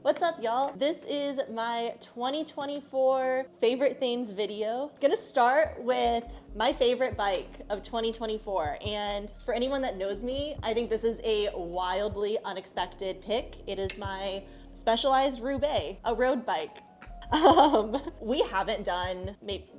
What's up, y'all? This is my 2024 favorite things video. Gonna start with my favorite bike of 2024. And for anyone that knows me, I think this is a wildly unexpected pick. It is my Specialized Roubaix, a road bike. We haven't done,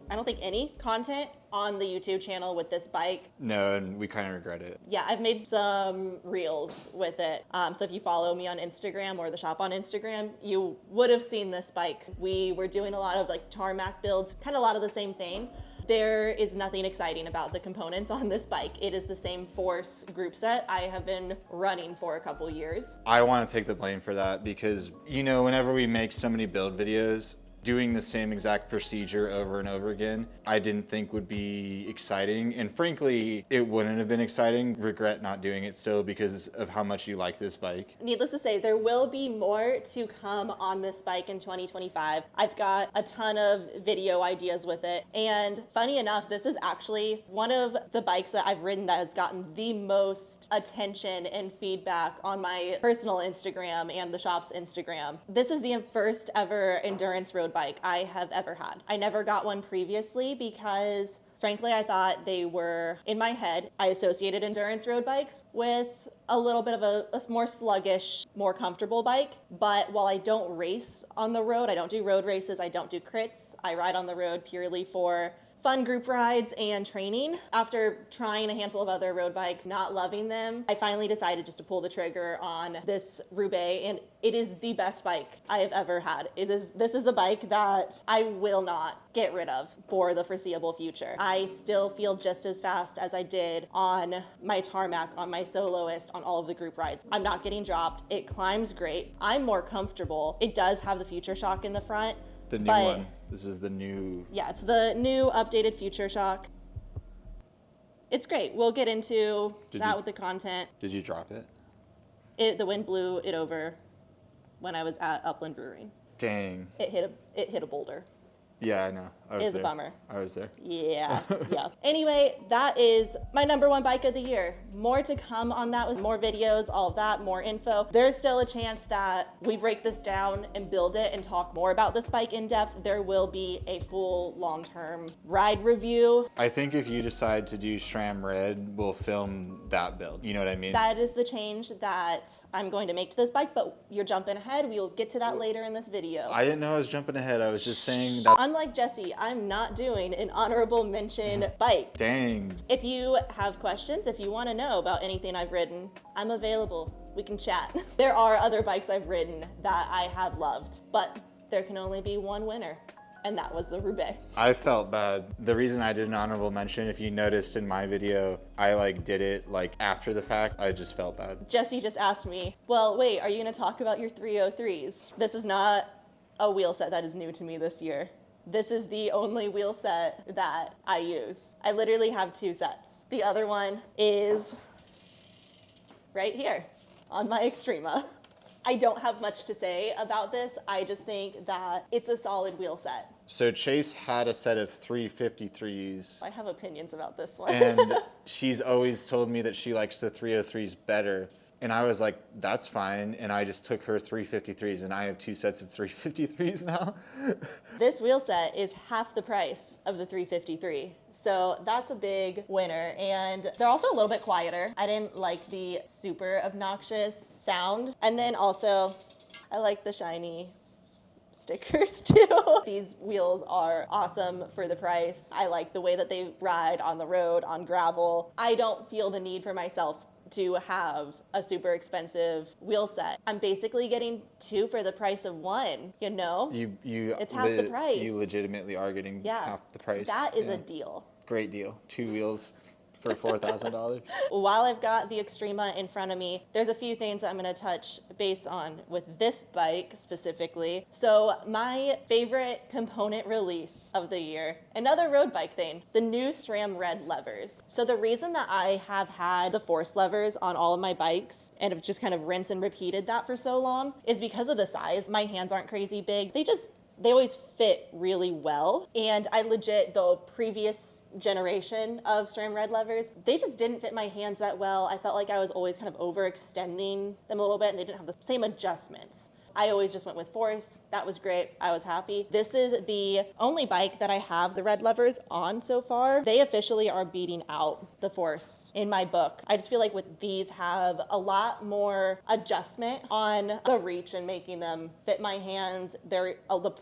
I don't think any content on the YouTube channel with this bike. No, and we kind of regret it. Yeah, I've made some reels with it. So if you follow me on Instagram or the shop on Instagram, you would have seen this bike. We were doing a lot of like tarmac builds, kind of a lot of the same thing. There is nothing exciting about the components on this bike. It is the same Force group set I have been running for a couple years. I want to take the blame for that because, you know, whenever we make so many build videos, doing the same exact procedure over and over again, I didn't think would be exciting. And frankly, it wouldn't have been exciting. Regret not doing it still because of how much you like this bike. Needless to say, there will be more to come on this bike in 2025. I've got a ton of video ideas with it. And funny enough, this is actually one of the bikes that I've ridden that has gotten the most attention and feedback on my personal Instagram and the shop's Instagram. This is the first ever endurance road bike I have ever had. I never got one previously because frankly, I thought they were, in my head, I associated endurance road bikes with a little bit of a more sluggish, more comfortable bike. But while I don't race on the road, I don't do road races, I don't do crits, I ride on the road purely for fun group rides and training. After trying a handful of other road bikes, not loving them, I finally decided just to pull the trigger on this Roubaix, and it is the best bike I have ever had. This is the bike that I will not get rid of for the foreseeable future. I still feel just as fast as I did on my tarmac, on my soloist, on all of the group rides. I'm not getting dropped. It climbs great. I'm more comfortable. It does have the Future Shock in the front. The new one. This is the new... Yeah, it's the new updated Future Shock. It's great. We'll get into with the content. Did you drop it? The wind blew it over when I was at Upland Brewing. Dang. It hit a boulder. Yeah, I know. It was a bummer. I was there. Yeah, yeah. Anyway, that is my #1 bike of the year. More to come on that with more videos, all of that, more info. There's still a chance that we break this down and build it and talk more about this bike in depth. There will be a full long-term ride review. I think if you decide to do SRAM Red, we'll film that build. You know what I mean? That is the change that I'm going to make to this bike, but you're jumping ahead. We'll get to that later in this video. I didn't know I was jumping ahead. I was just saying that... Unlike Jesse, I'm not doing an honorable mention bike. Dang. If you have questions, if you want to know about anything I've ridden, I'm available. We can chat. There are other bikes I've ridden that I have loved, but there can only be one winner, and that was the Roubaix. I felt bad. The reason I did an honorable mention, if you noticed in my video, I did it after the fact. I just felt bad. Jesse just asked me, well, wait, are you going to talk about your 303s? This is not a wheel set that is new to me this year. This is the only wheel set that I use. I literally have 2 sets. The other one is right here on my Extrema. I don't have much to say about this. I just think that it's a solid wheel set. So Chase had a set of 353s. I have opinions about this one. And she's always told me that she likes the 303s better. And I was like, that's fine. And I just took her 353s, and I have 2 sets of 353s now. This wheel set is half the price of the 353. So that's a big winner. And they're also a little bit quieter. I didn't like the super obnoxious sound. And then also, I like the shiny stickers too. These wheels are awesome for the price. I like the way that they ride on the road, on gravel. I don't feel the need for myself to have a super expensive wheel set. I'm basically getting 2 for the price of 1, you know? It's half the price. You legitimately are getting half the price. That is a deal. Great deal. 2 wheels for $4,000. While I've got the Extrema in front of me, there's a few things I'm gonna touch base on with this bike specifically. So my favorite component release of the year, another road bike thing, the new SRAM Red levers. So the reason that I have had the Force levers on all of my bikes and have just kind of rinsed and repeated that for so long is because of the size. My hands aren't crazy big. They always fit really well. And I legit, the previous generation of SRAM Red levers, they just didn't fit my hands that well. I felt like I was always kind of overextending them a little bit and they didn't have the same adjustments. I always just went with Force. That was great. I was happy. This is the only bike that I have the red levers on so far. They officially are beating out the Force in my book. I just feel like with these have a lot more adjustment on the reach and making them fit my hands. The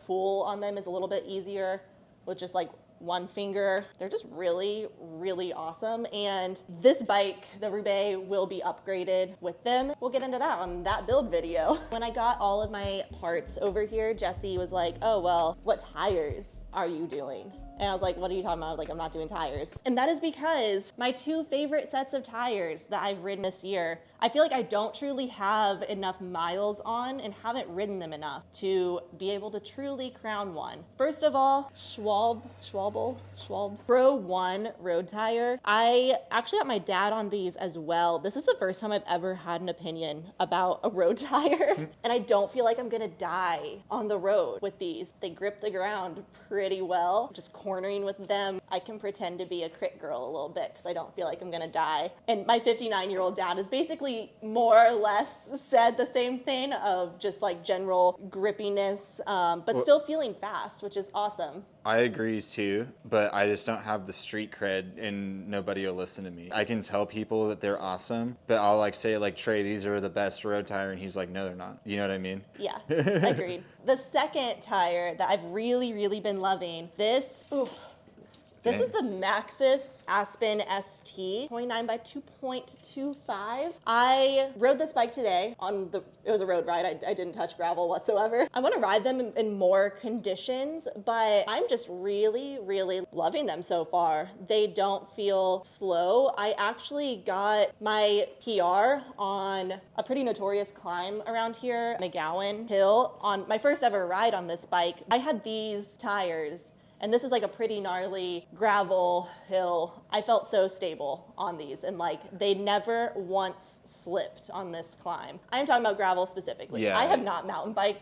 pull on them is a little bit easier with just like one finger. They're just really, really awesome. And this bike, the Roubaix, will be upgraded with them. We'll get into that on that build video. When I got all of my parts over here, Jesse was like, oh, well, what tires are you doing? And I was like, what are you talking about? Like, I'm not doing tires. And that is because my two favorite sets of tires that I've ridden this year, I feel like I don't truly have enough miles on and haven't ridden them enough to be able to truly crown one. First of all, Schwalbe Pro 1 road tire. I actually got my dad on these as well. This is the first time I've ever had an opinion about a road tire. And I don't feel like I'm gonna die on the road with these. They grip the ground pretty well. Just cornering with them, I can pretend to be a crit girl a little bit because I don't feel like I'm gonna die. And my 59-year-old dad has basically more or less said the same thing of just like general grippiness, but still feeling fast, which is awesome. I agree too, but I just don't have the street cred and nobody will listen to me. I can tell people that they're awesome, but I'll like say like, Trey, these are the best road tire, and he's like, no, they're not. You know what I mean? Yeah, agreed. The second tire that I've really, really been loving, this is the Maxxis Aspen ST 29 by 2.25. I rode this bike today it was a road ride. I didn't touch gravel whatsoever. I want to ride them in more conditions, but I'm just really, really loving them so far. They don't feel slow. I actually got my PR on a pretty notorious climb around here, McGowan Hill, on my first ever ride on this bike. I had these tires. And this is like a pretty gnarly gravel hill. I felt so stable on these, and like they never once slipped on this climb. I'm talking about gravel specifically. Yeah. I have not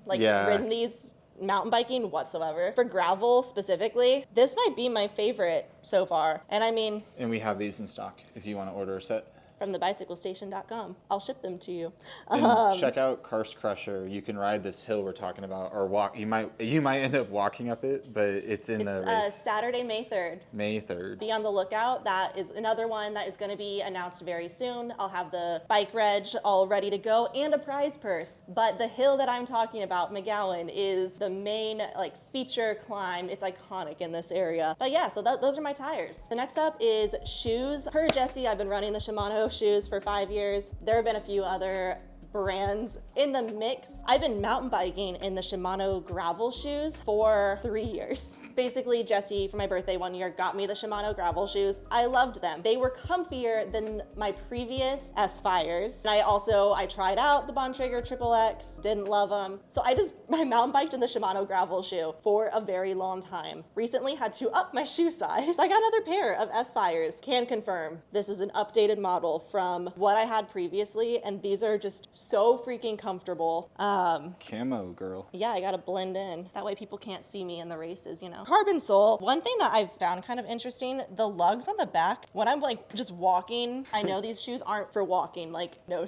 ridden these mountain biking whatsoever. For gravel specifically, this might be my favorite so far. And I mean, And we have these in stock if you want to order a set. from thebicyclestation.com. I'll ship them to you. And check out Karst Crusher. You can ride this hill we're talking about, or walk. You might end up walking up it, but it's in the race. Saturday, May 3rd. May 3rd. Be on the lookout. That is another one that is going to be announced very soon. I'll have the bike reg all ready to go and a prize purse. But the hill that I'm talking about, McGowan, is the main like feature climb. It's iconic in this area. But yeah, so those are my tires. The next up is shoes. Per Jesse, I've been running the Shimano shoes for 5 years. There have been a few other brands in the mix. I've been mountain biking in the Shimano gravel shoes for 3 years. Basically, Jesse, for my birthday one year, got me the Shimano gravel shoes. I loved them. They were comfier than my previous S-Fires. And I tried out the Bontrager Triple X, didn't love them. So I mountain biked in the Shimano gravel shoe for a very long time. Recently had to up my shoe size. I got another pair of S-Fires. Can confirm this is an updated model from what I had previously, and these are just so freaking comfortable. Camo girl. Yeah, I gotta blend in. That way people can't see me in the races, you know. Carbon sole. One thing that I've found kind of interesting, the lugs on the back, when I'm like just walking, I know these shoes aren't for walking, like no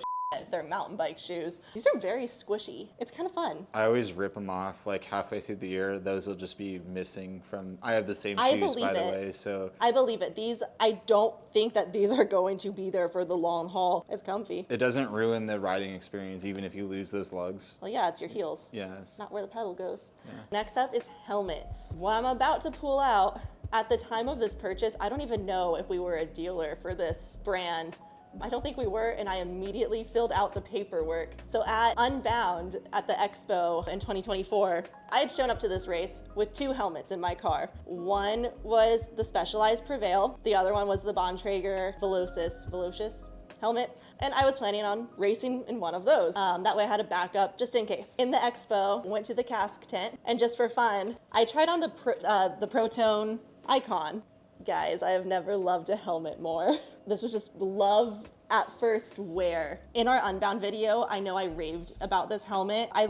they're mountain bike shoes. These are very squishy. It's kind of fun. I always rip them off like halfway through the year. Those will just be missing from, I have the same shoes by the way, so. I believe it. I don't think that these are going to be there for the long haul. It's comfy. It doesn't ruin the riding experience even if you lose those lugs. Well, yeah, it's your heels. Yeah. It's not where the pedal goes. Yeah. Next up is helmets. What I'm about to pull out, at the time of this purchase, I don't even know if we were a dealer for this brand. I don't think we were, and I immediately filled out the paperwork. So at Unbound at the Expo in 2024, I had shown up to this race with 2 helmets in my car. One was the Specialized Prevail. The other one was the Bontrager Velocis helmet, and I was planning on racing in one of those. That way I had a backup just in case. In the expo, went to the cask tent, and just for fun, I tried on the Protone Icon. Guys, I have never loved a helmet more. This was just love at first wear. In our Unbound video, I know I raved about this helmet. I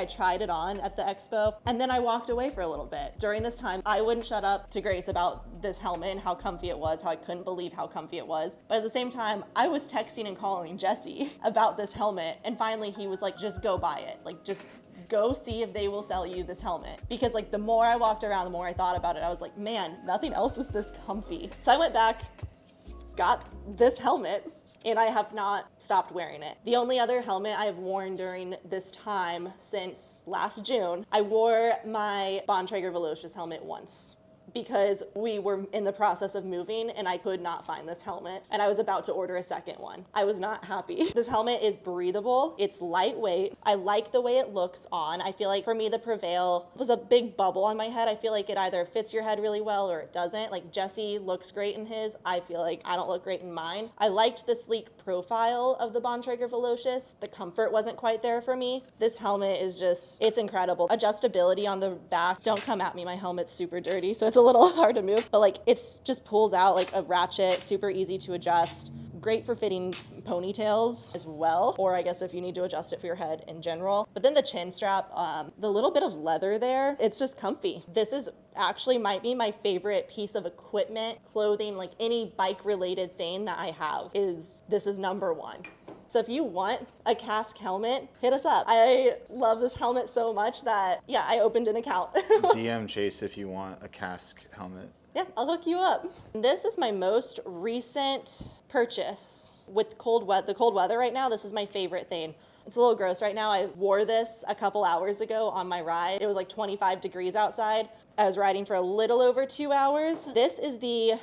tried it on at the expo, and then I walked away for a little bit. During this time, I wouldn't shut up to Grace about this helmet and how comfy it was, how I couldn't believe how comfy it was. But at the same time, I was texting and calling Jesse about this helmet, and finally he was like, just go buy it. Like, just go see if they will sell you this helmet. Because like the more I walked around, the more I thought about it, I was like, man, nothing else is this comfy. So I went back, got this helmet, and I have not stopped wearing it. The only other helmet I have worn during this time since last June, I wore my Bontrager Velocis helmet once, because we were in the process of moving and I could not find this helmet and I was about to order a second one. I was not happy. This helmet is breathable, it's lightweight. I like the way it looks on. I feel like for me the Prevail was a big bubble on my head. I feel like it either fits your head really well or it doesn't. Like Jesse looks great in his. I feel like I don't look great in mine. I liked the sleek profile of the Bontrager Velocis. The comfort wasn't quite there for me. This helmet is just, it's incredible. Adjustability on the back. Don't come at me, my helmet's super dirty, so it's a little hard to move, but like it's just pulls out like a ratchet, super easy to adjust. Great for fitting ponytails as well, or I guess if you need to adjust it for your head in general. But then the chin strap, the little bit of leather there, it's just comfy. This is actually might be my favorite piece of equipment, clothing, like any bike related thing that I have this is number one. So if you want a Kask helmet, hit us up. I love this helmet so much that, yeah, I opened an account. DM Chase if you want a Kask helmet. Yeah, I'll hook you up. This is my most recent purchase with the cold weather right now. This is my favorite thing. It's a little gross right now. I wore this a couple hours ago on my ride. It was like 25 degrees outside. I was riding for a little over 2 hours. This is the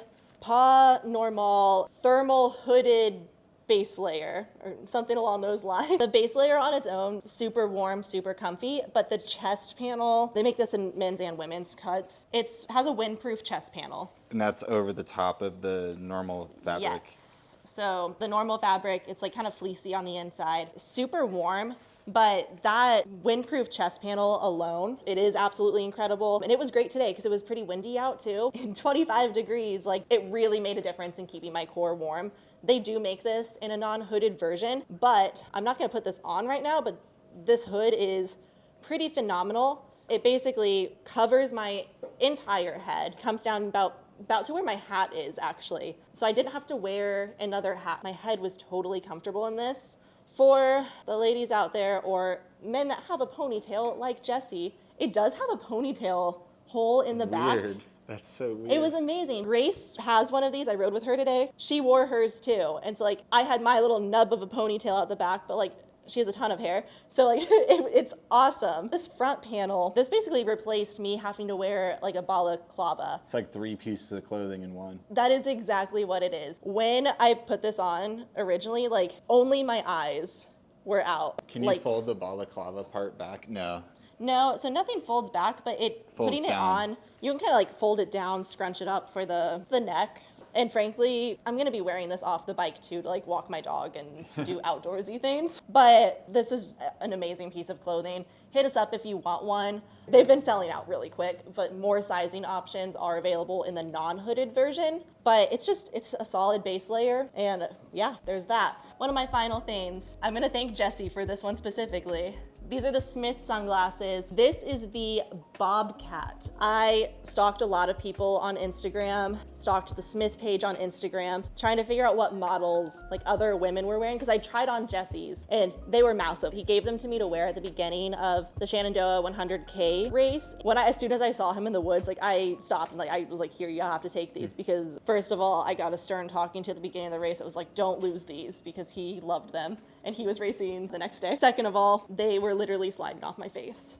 Pas Normal thermal hooded base layer or something along those lines. The base layer on its own, super warm, super comfy, but the chest panel, they make this in men's and women's cuts. It has a windproof chest panel. And that's over the top of the normal fabric. Yes. So the normal fabric, it's like kind of fleecy on the inside, super warm. But that windproof chest panel alone, it is absolutely incredible. And it was great today because it was pretty windy out too. In 25 degrees, like it really made a difference in keeping my core warm. They do make this in a non-hooded version, but I'm not gonna put this on right now, but this hood is pretty phenomenal. It basically covers my entire head, comes down about to where my hat is actually. So I didn't have to wear another hat. My head was totally comfortable in this. For the ladies out there or men that have a ponytail like Jesse, it does have a ponytail hole in the back. Weird. That's so weird. It was amazing. Grace has one of these. I rode with her today. She wore hers too. And so like I had my little nub of a ponytail at the back, but like she has a ton of hair. So like it's awesome. This front panel, this basically replaced me having to wear like a balaclava. It's like 3 pieces of clothing in one. That is exactly what it is. When I put this on originally, like only my eyes were out. Can you fold the balaclava part back? No. No, so nothing folds back, but putting it on, you can kind of like fold it down, scrunch it up for the neck. And frankly, I'm gonna be wearing this off the bike too to like walk my dog and do outdoorsy things. But this is an amazing piece of clothing. Hit us up if you want one. They've been selling out really quick, but more sizing options are available in the non-hooded version. But it's a solid base layer. And yeah, there's that. One of my final things, I'm gonna thank Jesse for this one specifically. These are the Smith sunglasses. This is the Bobcat. I stalked a lot of people on Instagram, stalked the Smith page on Instagram, trying to figure out what models like other women were wearing, because I tried on Jesse's and they were massive. He gave them to me to wear at the beginning of the Shenandoah 100K race. As soon as I saw him in the woods, like I stopped and like I was like, here, you have to take these, because first of all, I got a stern talking to at the beginning of the race. It was like, don't lose these, because he loved them and he was racing the next day. Second of all, they were literally sliding off my face.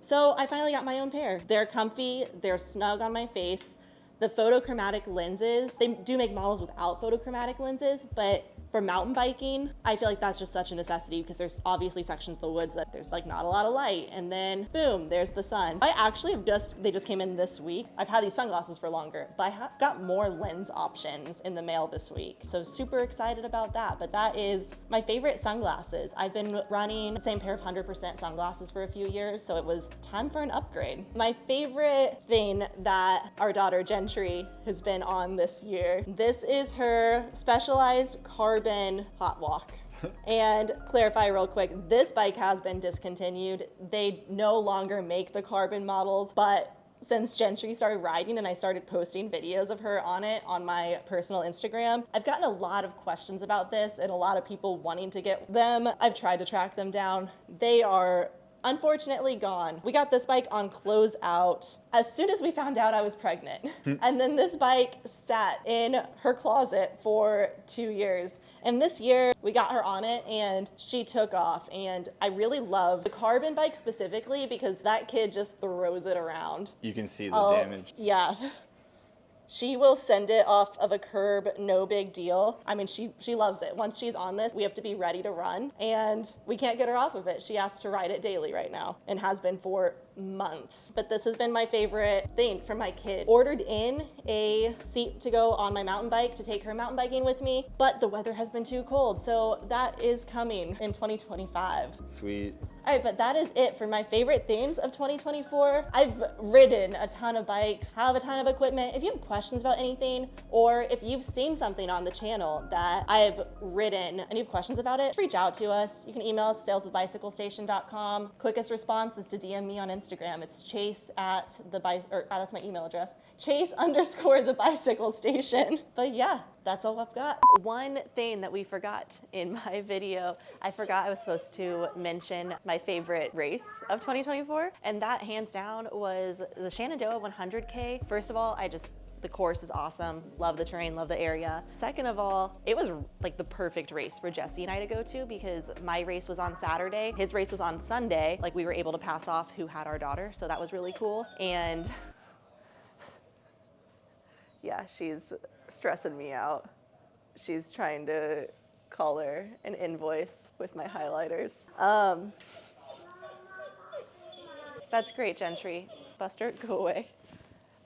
So I finally got my own pair. They're comfy, they're snug on my face. The photochromatic lenses, they do make models without photochromatic lenses, but for mountain biking, I feel like that's just such a necessity, because there's obviously sections of the woods that there's like not a lot of light, and then boom, there's the sun. I actually they just came in this week. I've had these sunglasses for longer, but I got more lens options in the mail this week. So super excited about that, but that is my favorite sunglasses. I've been running the same pair of 100% sunglasses for a few years, so it was time for an upgrade. My favorite thing that our daughter Gentry has been on this year, this is her Specialized Carbon Hot Walk. And clarify real quick, this bike has been discontinued. They no longer make the carbon models, but since Gentry started riding and I started posting videos of her on it on my personal Instagram, I've gotten a lot of questions about this and a lot of people wanting to get them. I've tried to track them down. They are unfortunately gone. We got this bike on closeout as soon as we found out I was pregnant. And then this bike sat in her closet for 2 years. And this year we got her on it and she took off. And I really love the carbon bike specifically because that kid just throws it around. You can see the damage. Yeah. She will send it off of a curb, no big deal. I mean, she loves it. Once she's on this, we have to be ready to run, and we can't get her off of it. She has to ride it daily right now and has been for months. But this has been my favorite thing for my kid. Ordered in a seat to go on my mountain bike to take her mountain biking with me, but the weather has been too cold, so that is coming in 2025. Sweet. All right, but that is it for my favorite things of 2024. I've ridden a ton of bikes, have a ton of equipment. If you have questions about anything, or if you've seen something on the channel that I've ridden and you have questions about it, reach out to us. You can email us, sales@bicyclestation.com. Quickest response is to DM me on Instagram. It's chase at the that's my email address. Chase_the bicycle station. But yeah, that's all I've got. One thing that we forgot in my video, I forgot I was supposed to mention my favorite race of 2024, and that hands down was the Shenandoah 100K. First of all, the course is awesome. Love the terrain, love the area. Second of all, it was like the perfect race for Jesse and I to go to because my race was on Saturday, his race was on Sunday. Like we were able to pass off who had our daughter, so that was really cool. And yeah, she's stressing me out. She's trying to color an invoice with my highlighters. That's great, Gentry. Buster, go away.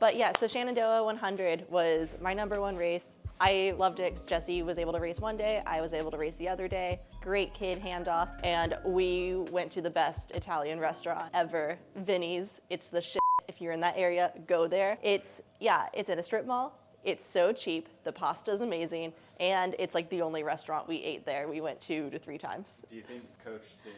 But yeah, so Shenandoah 100 was my #1 race. I loved it because Jesse was able to race one day, I was able to race the other day. Great kid handoff, and we went to the best Italian restaurant ever, Vinny's. It's the shit. If you're in that area, go there. It's in a strip mall. It's so cheap, the pasta's amazing, and it's like the only restaurant we ate there. We went 2 to 3 times. Do you think Coach Sig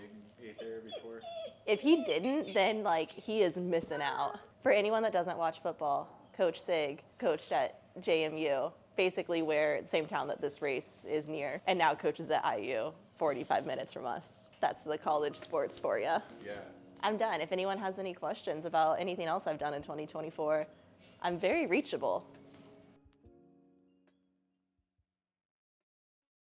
ate there before? If he didn't, then like he is missing out. For anyone that doesn't watch football, Coach Sig coached at JMU, basically the same town that this race is near, and now coaches at IU, 45 minutes from us. That's the college sports for you. Yeah. I'm done. If anyone has any questions about anything else I've done in 2024, I'm very reachable.